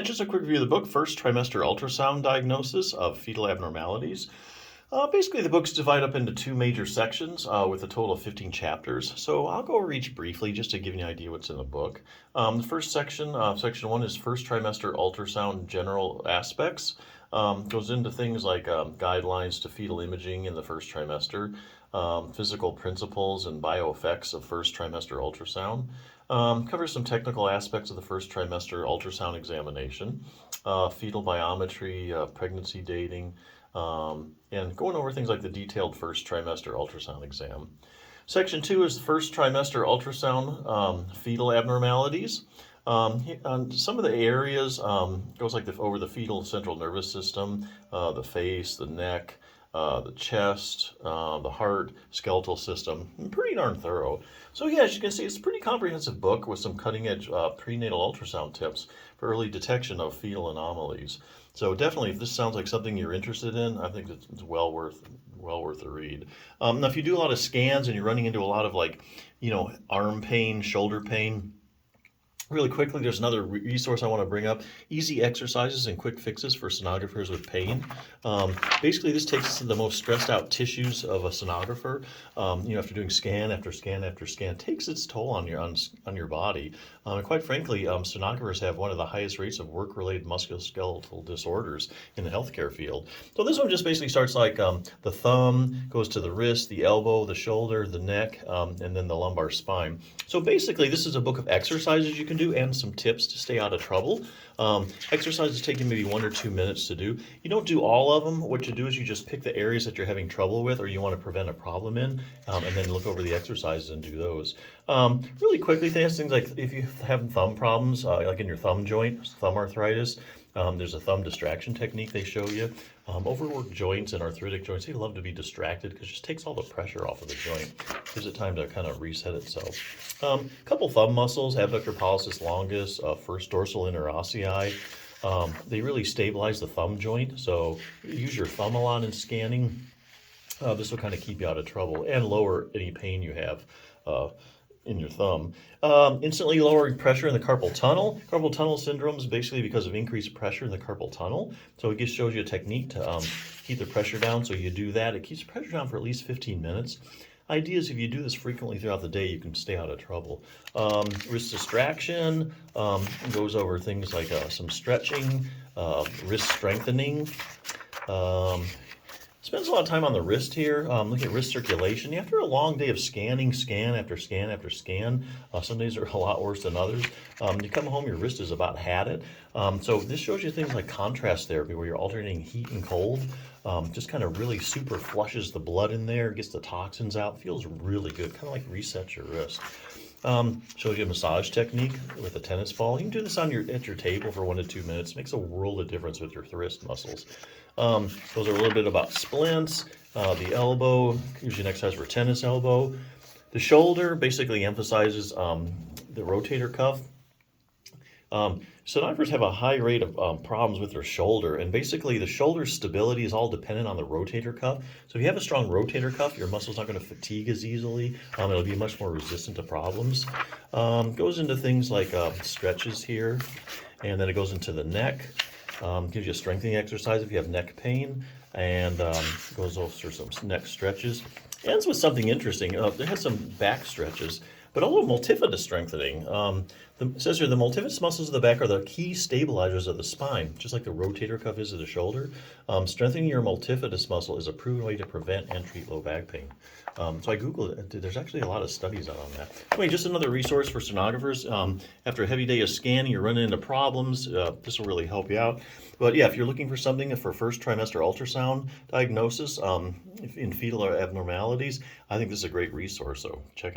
Just a quick review of the book. First trimester ultrasound diagnosis of fetal abnormalities. Basically, the book's divided up into two major sections with a total of 15 chapters. So I'll go over each briefly just to give you an idea what's in the book. The first section, section 1, is first trimester ultrasound general aspects. Goes into things like guidelines to fetal imaging in the first trimester, physical principles and bioeffects of first trimester ultrasound. Covers some technical aspects of the first trimester ultrasound examination, fetal biometry, pregnancy dating, and going over things like the detailed first trimester ultrasound exam. Section 2 is the first trimester ultrasound fetal abnormalities. On some of the areas goes like over the fetal central nervous system, the face, the neck, the chest, the heart, skeletal system. Pretty darn thorough. So yeah, as you can see, it's a pretty comprehensive book with some cutting-edge prenatal ultrasound tips for early detection of fetal anomalies. So definitely, if this sounds like something you're interested in, I think it's well worth a read. Now, if you do a lot of scans and you're running into a lot of arm pain, shoulder pain, really quickly, there's another resource I want to bring up: easy exercises and quick fixes for sonographers with pain. Basically, this takes the most stressed out tissues of a sonographer. After doing scan after scan after scan, takes its toll on your body. And quite frankly, sonographers have one of the highest rates of work-related musculoskeletal disorders in the healthcare field. So this one just basically starts like the thumb, goes to the wrist, the elbow, the shoulder, the neck, and then the lumbar spine. So basically, this is a book of exercises you can do and some tips to stay out of trouble. Exercises take you maybe 1 or 2 minutes to do. You don't do all of them. What you do is you just pick the areas that you're having trouble with or you want to prevent a problem in, and then look over the exercises and do those. Really quickly, things like if you have thumb problems, like in your thumb joint, thumb arthritis, there's a thumb distraction technique they show you. Overworked joints and arthritic joints, they love to be distracted because it just takes all the pressure off of the joint. Gives it time to kind of reset itself. Couple thumb muscles, abductor pollicis longus, first dorsal interossei. They really stabilize the thumb joint, so use your thumb a lot in scanning. This will kind of keep you out of trouble and lower any pain you have in your thumb. Instantly lowering pressure in the carpal tunnel. Carpal tunnel syndrome is basically because of increased pressure in the carpal tunnel. So it just shows you a technique to keep the pressure down. So you do that. It keeps the pressure down for at least 15 minutes. Idea is if you do this frequently throughout the day, you can stay out of trouble. Wrist distraction goes over things like some stretching, wrist strengthening. Spends a lot of time on the wrist here. Look at wrist circulation. After a long day of scanning, scan after scan after scan, some days are a lot worse than others. You come home, your wrist is about had it. So this shows you things like contrast therapy, where you're alternating heat and cold. Just kind of really super flushes the blood in there, gets the toxins out. Feels really good, kind of like resets your wrist. Shows you a massage technique with a tennis ball. You can do this at your table for 1 to 2 minutes. Makes a world of difference with your wrist muscles. Those are a little bit about splints. The elbow, gives you an exercise for tennis elbow. The shoulder basically emphasizes the rotator cuff. Sonographers have a high rate of problems with their shoulder, and basically the shoulder stability is all dependent on the rotator cuff. So if you have a strong rotator cuff, your muscle's not going to fatigue as easily. It'll be much more resistant to problems. Goes into things like stretches here, and then it goes into the neck. Gives you a strengthening exercise if you have neck pain, and goes over some neck stretches. Ends with something interesting. It has some back stretches, but also multifidus strengthening. It says here, the multifidus muscles of the back are the key stabilizers of the spine, just like the rotator cuff is of the shoulder. Strengthening your multifidus muscle is a proven way to prevent and treat low back pain. So I Googled it. There's actually a lot of studies out on that. Anyway, just another resource for sonographers. After a heavy day of scanning, you're running into problems. This will really help you out. But yeah, if you're looking for something for first trimester ultrasound diagnosis in fetal abnormalities, I think this is a great resource. So check it out.